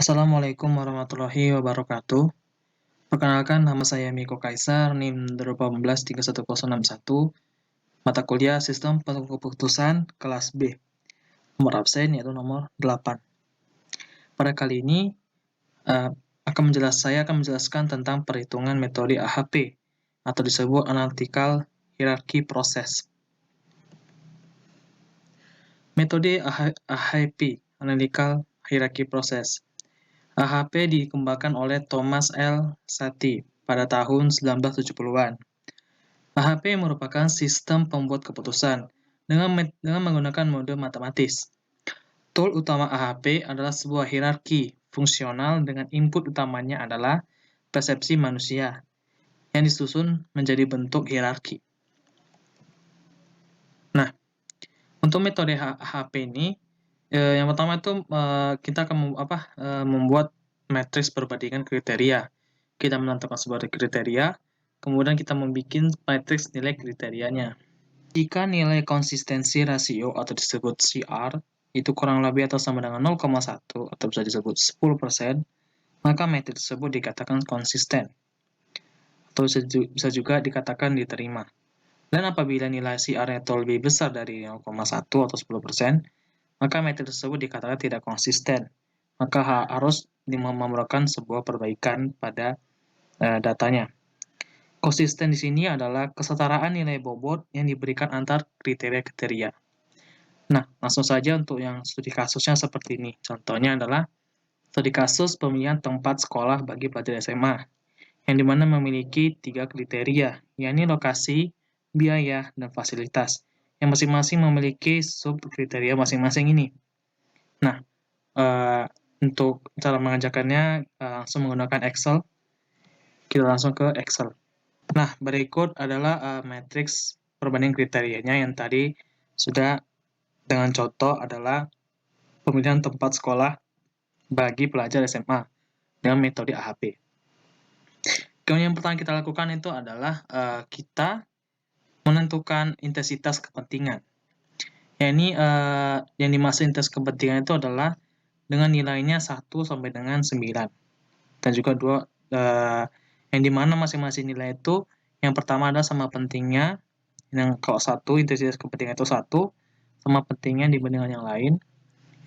Assalamualaikum warahmatullahi wabarakatuh. Perkenalkan, nama saya Miko Kaisar, NIM 1831061, mata kuliah Sistem Keputusan kelas B. Nomor absen yaitu nomor 8. Pada kali ini, saya akan menjelaskan tentang perhitungan metode AHP, atau disebut Analytical Hierarchy Process. Metode AHP, Analytical Hierarchy Process. AHP dikembangkan oleh Thomas L. Sati pada tahun 1970-an. AHP merupakan sistem pembuat keputusan dengan menggunakan mode matematis. Tool utama AHP adalah sebuah hierarki fungsional dengan input utamanya adalah persepsi manusia yang disusun menjadi bentuk hierarki. Nah, untuk metode AHP ini, yang pertama itu kita akan membuat matriks perbandingan kriteria. Kita menentukan sebuah kriteria, kemudian kita membuat matriks nilai kriterianya. Jika nilai konsistensi rasio atau disebut CR itu kurang lebih atau sama dengan 0,1 atau bisa disebut 10%, maka matriks tersebut dikatakan konsisten atau bisa juga dikatakan diterima. Dan apabila nilai CR itu lebih besar dari 0,1 atau 10%, maka matriks tersebut dikatakan tidak konsisten. Maka harus memerlukan sebuah perbaikan pada datanya. Konsisten di sini adalah kesetaraan nilai bobot yang diberikan antar kriteria-kriteria. Nah, langsung saja untuk yang studi kasusnya seperti ini. Contohnya adalah studi kasus pemilihan tempat sekolah bagi pelajar SMA, yang dimana memiliki 3 kriteria, yakni lokasi, biaya, dan fasilitas, yang masing-masing memiliki sub-kriteria masing-masing ini. Nah, untuk cara mengerjakannya langsung menggunakan Excel. Kita langsung ke Excel. Nah, berikut adalah matriks perbandingan kriterianya yang tadi sudah dengan contoh adalah pemilihan tempat sekolah bagi pelajar SMA dengan metode AHP. Kemudian yang pertama kita lakukan itu adalah kita menentukan intensitas kepentingan. Yakni yang dimaksud intensitas kepentingan itu adalah dengan nilainya 1 sampai dengan 9. Dan juga 2 yang dimana masing-masing nilai itu yang pertama adalah sama pentingnya, yang kalau 1 intensitas kepentingan itu 1 sama pentingnya dibandingkan yang lain.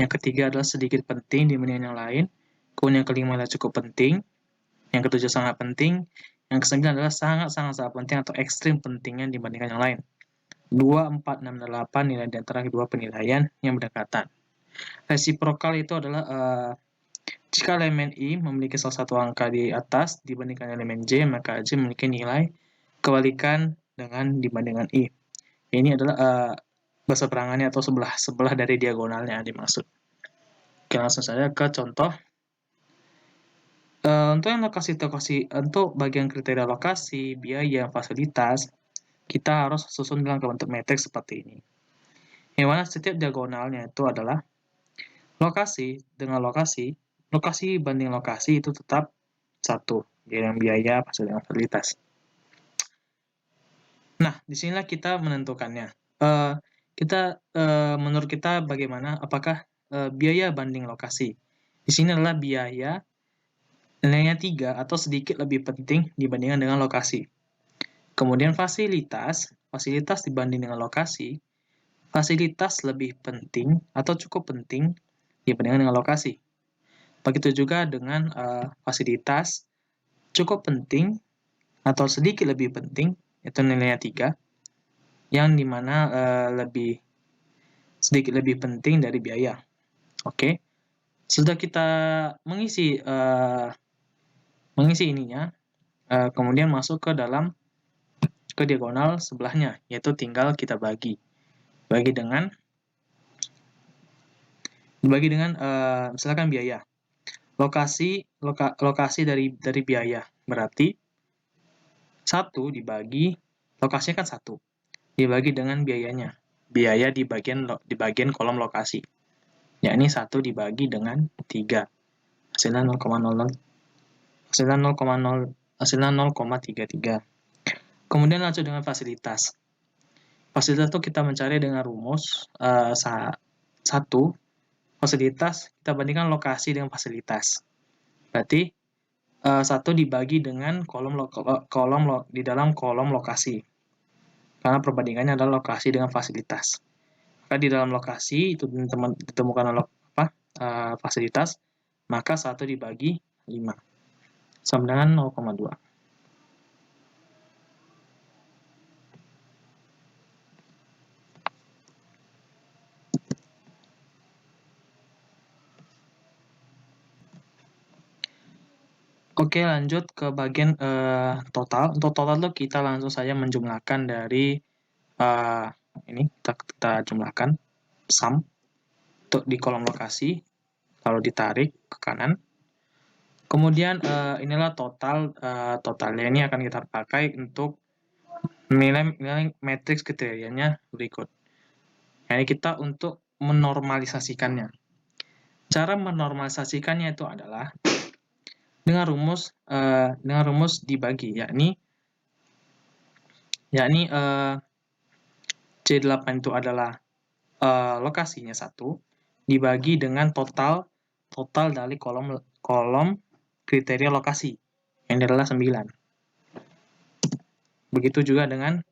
Yang ketiga adalah sedikit penting dibandingkan yang lain. Kemudian yang kelima adalah cukup penting. Yang ketujuh sangat penting. Yang kesembilan adalah sangat penting atau ekstrim pentingnya dibandingkan yang lain. 2, 4, 6, dan 8 nilai di antara kedua penilaian yang berdekatan. Resiprokal itu adalah jika elemen I memiliki salah satu angka di atas dibandingkan elemen J, maka J memiliki nilai kebalikan dengan dibandingkan I. Ini adalah berseberangannya atau sebelah dari diagonalnya yang dimaksud. Oke, langsung saja ke contoh. Untuk yang untuk bagian kriteria lokasi, biaya, fasilitas, kita harus susun dalam bentuk matriks seperti ini. Yang mana setiap diagonalnya itu adalah lokasi dengan lokasi banding lokasi itu tetap 1, yang biaya, fasilitas. Nah, disinilah kita menentukannya. Menurut kita bagaimana? Apakah biaya banding lokasi? Di sini adalah biaya nilainya 3 atau sedikit lebih penting dibandingkan dengan lokasi. Kemudian fasilitas dibanding dengan lokasi, fasilitas lebih penting atau cukup penting dibandingkan dengan lokasi. Begitu juga dengan fasilitas cukup penting atau sedikit lebih penting, itu nilainya 3, yang dimana sedikit lebih penting dari biaya. Oke, sudah kita mengisi ininya, kemudian masuk ke diagonal sebelahnya, yaitu tinggal kita bagi dengan misalkan biaya. Lokasi dari biaya berarti 1 dibagi, lokasinya kan 1, dibagi dengan biayanya. Biaya di bagian kolom lokasi. Yakni 1 dibagi dengan 3. Hasilnya 0,33. Kemudian lanjut dengan fasilitas. Fasilitas itu kita mencari dengan rumus 1. fasilitas, kita bandingkan lokasi dengan fasilitas. Berarti 1 dibagi dengan di dalam kolom lokasi. Karena perbandingannya adalah lokasi dengan fasilitas. Maka di dalam lokasi itu ditemukan fasilitas, maka 1 dibagi 5 sama dengan 0,2. Oke, lanjut ke bagian total. Untuk total itu kita langsung saja menjumlahkan dari ini kita jumlahkan sum untuk di kolom lokasi, kalau ditarik ke kanan. Kemudian inilah totalnya ini akan kita pakai untuk nilai matriks kriterianya berikut. Ini kita untuk menormalisasikannya. Cara menormalisasikannya itu adalah dengan rumus dibagi, yakni C8 itu adalah lokasinya 1 dibagi dengan total dari kolom kriteria lokasi, yang adalah 9. Begitu juga dengan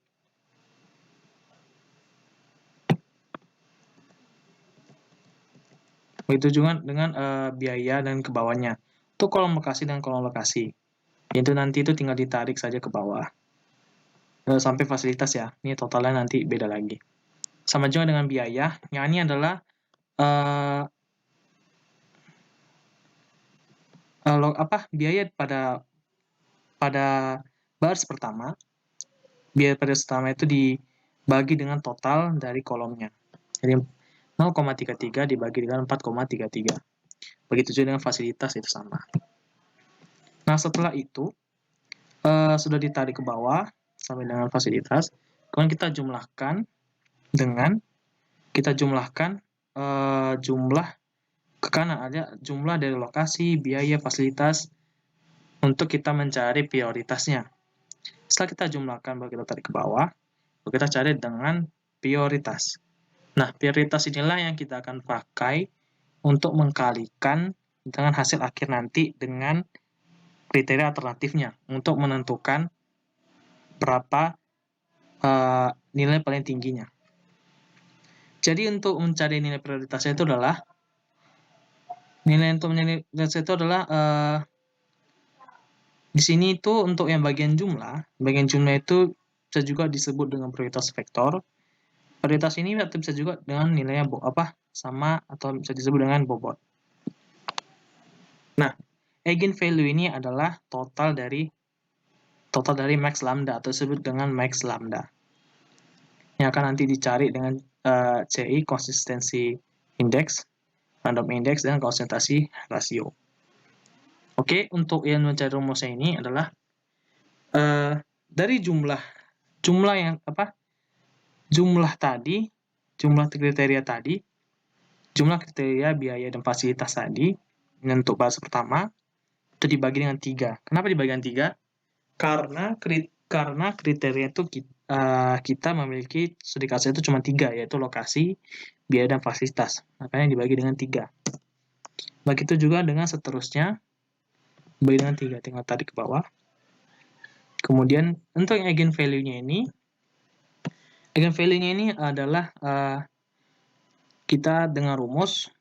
biaya dan ke bawahnya. Untuk kolom lokasi dan kolom lokasi, itu nanti itu tinggal ditarik saja ke bawah sampai fasilitas ya. Ini totalnya nanti beda lagi. Sama juga dengan biaya, yang ini adalah biaya pada baris pertama. Biaya pada pertama itu dibagi dengan total dari kolomnya. Jadi 0,33 dibagi dengan 4,33. Begitu juga dengan fasilitas, itu sama. Nah, setelah itu sudah ditarik ke bawah sampai dengan fasilitas, kemudian kita jumlahkan jumlah ke kanan ada jumlah dari lokasi, biaya, fasilitas untuk kita mencari prioritasnya. Setelah kita jumlahkan, baru kita tarik ke bawah, baru kita cari dengan prioritas. Nah, prioritas inilah yang kita akan pakai untuk mengkalikan dengan hasil akhir nanti dengan kriteria alternatifnya untuk menentukan berapa nilai paling tingginya. Jadi untuk mencari nilai prioritasnya itu adalah di sini itu untuk yang bagian jumlah itu bisa juga disebut dengan prioritas vektor. Prioritas ini bisa juga dengan nilainya sama atau bisa disebut dengan bobot. Nah, eigenvalue ini adalah total dari max lambda atau disebut dengan max lambda. Yang akan nanti dicari dengan CI, konsistensi index, random index, dan konsentrasi rasio. Oke, untuk yang mencari rumusnya ini adalah dari jumlah kriteria, biaya, dan fasilitas tadi, untuk baris pertama, itu dibagi dengan 3. Kenapa dibagi dengan 3? Karena kriteria itu kita memiliki studi kasus itu cuma 3, yaitu lokasi, biaya, dan fasilitas. Makanya dibagi dengan 3. Begitu juga dengan seterusnya, bagi dengan 3, tinggal tarik ke bawah. Kemudian untuk yang eigenvalue-nya ini adalah kita dengan rumus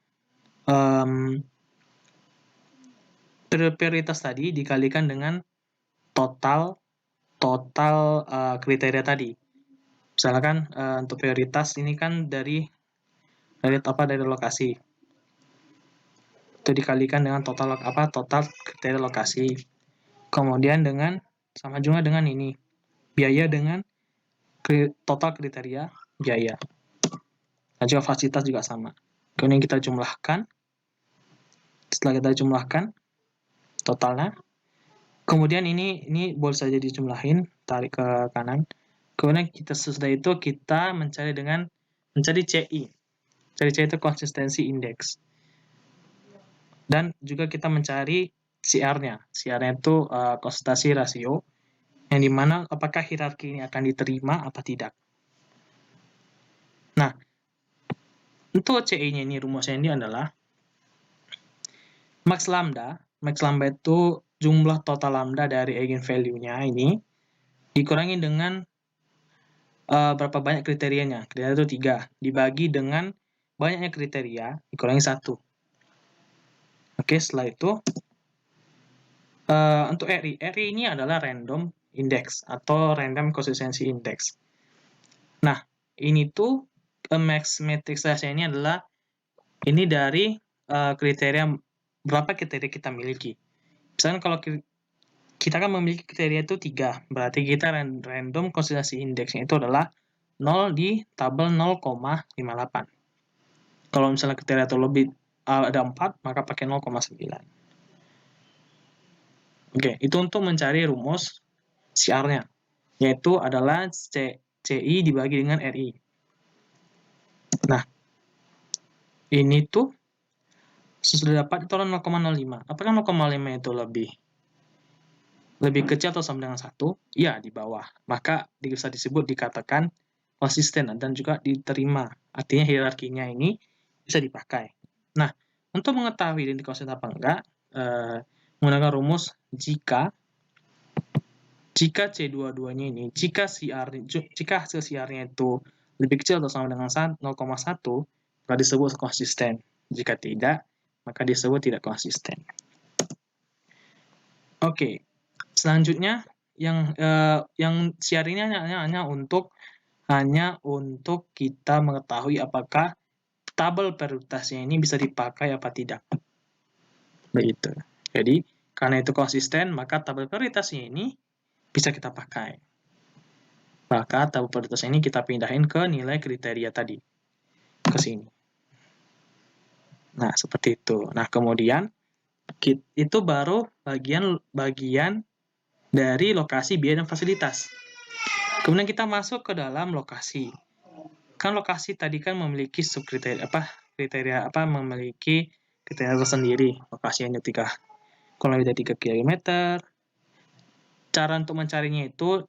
prioritas tadi dikalikan dengan total kriteria tadi. Misalkan untuk prioritas ini kan dari lokasi. Itu dikalikan dengan total kriteria lokasi. Kemudian sama juga dengan ini, biaya dengan total kriteria biaya. Dan juga fasilitas juga sama. Kemudian kita jumlahkan. Setelah kita jumlahkan totalnya, kemudian ini boleh saja dijumlahin, tarik ke kanan. Kemudian sesudah itu kita mencari CI. Cari CI itu konsistensi indeks. Dan juga kita mencari CR-nya. CR-nya itu konsentrasi rasio, yang dimana apakah hierarki ini akan diterima apa tidak. Nah, untuk CI-nya ini, rumusnya ini adalah Max lambda itu jumlah total lambda dari eigenvalue-nya ini dikurangi dengan berapa banyak kriterianya. Kriteria itu 3, dibagi dengan banyaknya kriteria, dikurangi 1. Oke, setelah itu, untuk RI ini adalah random index atau random consistency index. Nah, ini tuh max matrix size ini adalah ini dari kriteria, berapa kriteria kita miliki. Misalkan kalau kita kan memiliki kriteria itu 3, berarti kita random consistency index-nya itu adalah 0 di tabel 0,58. Kalau misalnya kriteria itu lebih ada 4, maka pakai 0,9. Oke, itu untuk mencari rumus CR-nya, yaitu adalah CI dibagi dengan RI. Nah, ini tuh sudah dapat itu 0,05. Apakah 0,5 itu lebih kecil atau sama dengan 1? Ya, di bawah. Maka bisa disebut dikatakan konsisten dan juga diterima. Artinya hierarkinya ini bisa dipakai. Nah, untuk mengetahui ini konsisten apa enggak, menggunakan rumus jika C22-nya ini, jika hasil CR-nya itu lebih kecil atau sama dengan 0,1, maka disebut konsisten. Jika tidak, maka disebut tidak konsisten. Oke, selanjutnya yang CR ini hanya untuk kita mengetahui apakah tabel prioritasnya ini bisa dipakai apa tidak. Begitu. Jadi, karena itu konsisten, maka tabel prioritasnya ini bisa kita pakai. Maka tabel prioritas ini kita pindahin ke nilai kriteria tadi, ke sini. Nah, seperti itu. Nah, kemudian itu baru bagian dari lokasi biaya dan fasilitas. Kemudian kita masuk ke dalam lokasi. Kan lokasi tadi kan memiliki kriteria memiliki kriteria tersendiri. Lokasinya 3, kurang lebih dari 3 km. Cara untuk mencarinya itu,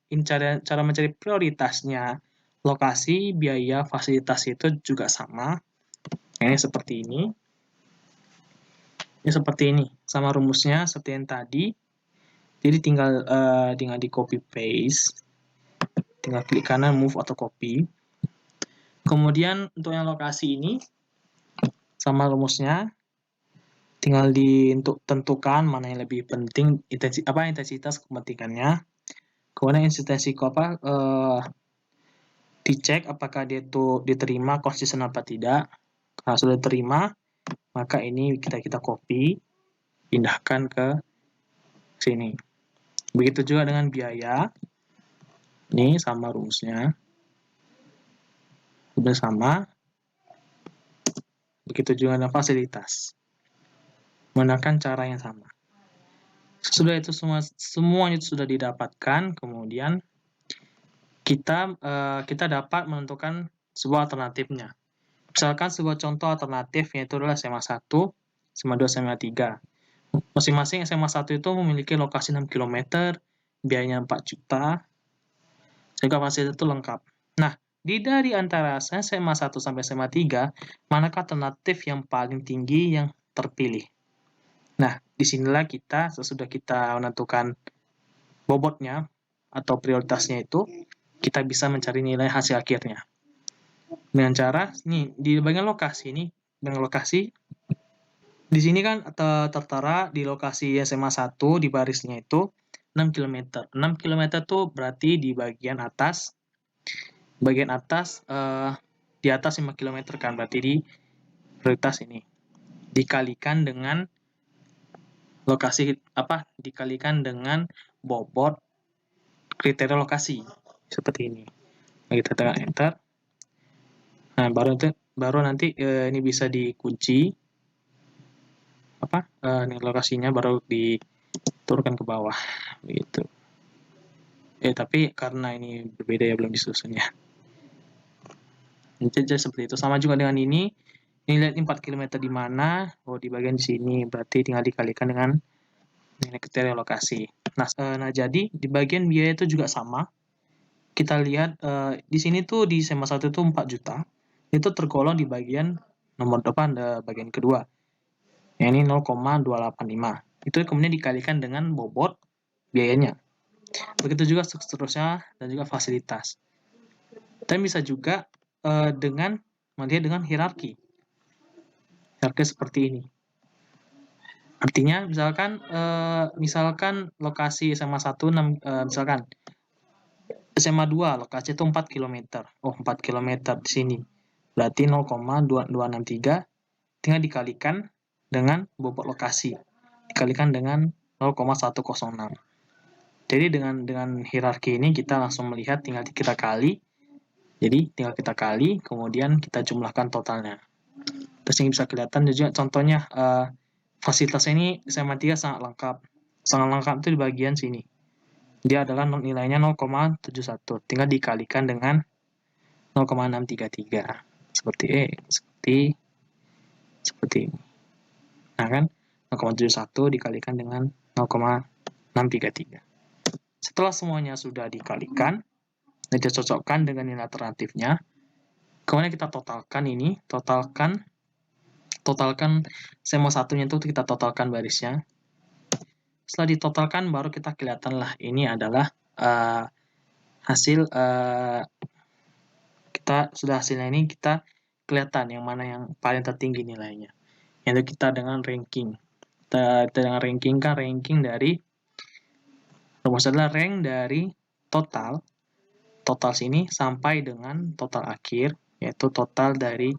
cara mencari prioritasnya lokasi, biaya, fasilitas itu juga sama. Ini seperti ini. Ini seperti ini, sama rumusnya seperti yang tadi. Jadi tinggal di copy paste, tinggal klik kanan move atau copy. Kemudian untuk yang lokasi ini sama rumusnya, tinggal untuk tentukan mana yang lebih penting, intensitas kepentingannya. Kemudian dicek apakah dia itu diterima konsisten apa tidak. Kalau sudah diterima, maka ini kita copy, pindahkan ke sini. Begitu juga dengan biaya. Ini sama rumusnya. Sudah sama. Begitu juga dengan fasilitas. Menggunakan cara yang sama. Sesudah itu semuanya sudah didapatkan, kemudian kita dapat menentukan sebuah alternatifnya. Misalkan sebuah contoh alternatif yaitu adalah SMA 1, SMA 2, SMA 3. Masing-masing SMA 1 itu memiliki lokasi 6 km, biayanya 4 juta, sehingga fasilitas itu lengkap. Nah, dari antara SMA 1 sampai SMA 3, manakah alternatif yang paling tinggi yang terpilih? Nah, disinilah sesudah kita menentukan bobotnya atau prioritasnya itu, kita bisa mencari nilai hasil akhirnya. Dengan cara, di bagian lokasi di sini kan tertera di lokasi SMA 1 di barisnya itu 6 km. 6 km itu berarti di bagian atas di atas 5 km kan, berarti di prioritas ini. Dikalikan dengan dikalikan dengan bobot kriteria lokasi. Seperti ini. Kita tekan enter. Nah, baru nanti ini bisa dikunci ini lokasinya baru diturunkan ke bawah begitu. Tapi karena ini berbeda ya, belum disusun ya. Jadi seperti itu. Sama juga dengan ini lihat 4 km di mana? Oh, di bagian sini. Berarti tinggal dikalikan dengan nilai kriteria lokasi. Nah, jadi di bagian biaya itu juga sama. Kita lihat di sini tuh di SMA 1 itu 4 juta. Itu tergolong di bagian nomor depan, bagian kedua. Ini 0,285. Itu kemudian dikalikan dengan bobot biayanya. Begitu juga seterusnya dan juga fasilitas. Dan bisa juga dengan melihat dengan hierarki. Hierarki seperti ini. Artinya misalkan lokasi SMA 1 misalkan SMA 2 lokasi itu 4 km. Oh, 4 km di sini. Berarti 0,2263 tinggal dikalikan dengan bobot lokasi. Dikalikan dengan 0,106. Jadi dengan hierarki ini kita langsung melihat tinggal kita kali. Jadi tinggal kita kali, kemudian kita jumlahkan totalnya. Terus ini bisa kelihatan juga contohnya fasilitas ini SMA 3 sangat lengkap. Sangat lengkap itu di bagian sini. Dia adalah nilainya 0,71. Tinggal dikalikan dengan 0,633. Seperti ini. Nah kan 0,71 dikalikan dengan 0,633. Setelah semuanya sudah dikalikan dan dicocokkan dengan nilai alternatifnya, kemudian kita totalkan ini, totalkan SMA satunya itu kita totalkan barisnya. Setelah ditotalkan baru kita kelihatanlah ini adalah hasil hasilnya ini kita kelihatan yang mana yang paling tertinggi nilainya. Yaitu kita dengan ranking. Kita dengan ranking kan ranking dari rumus adalah rank dari total sini sampai dengan total akhir, yaitu total dari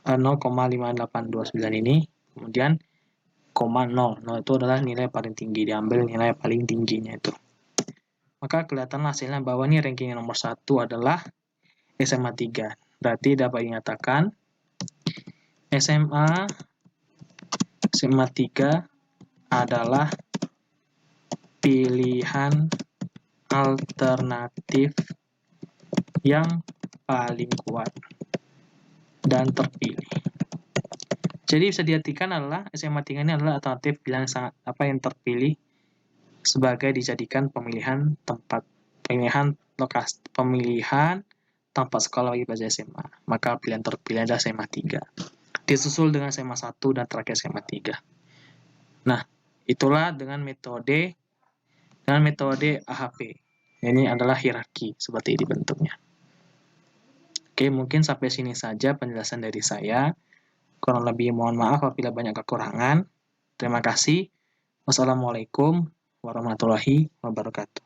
0,5829 ini, kemudian 0, itu adalah nilai paling tinggi, diambil nilai paling tingginya itu. Maka kelihatan hasilnya bahwa ini ranking nomor 1 adalah SMA 3. Berarti dapat dinyatakan SMA 3 adalah pilihan alternatif yang paling kuat dan terpilih. Jadi bisa diartikan adalah SMA 3 ini adalah alternatif pilihan yang terpilih sebagai dijadikan pemilihan tempat sekolah bagi pelajar SMA. Maka pilihan terpilih adalah SMA 3. Disusul dengan SMA 1 dan terakhir SMA 3. Nah, itulah dengan metode AHP. Ini adalah hierarki seperti ini bentuknya. Oke, mungkin sampai sini saja penjelasan dari saya. Kurang lebih mohon maaf apabila banyak kekurangan. Terima kasih. Wassalamualaikum warahmatullahi wabarakatuh.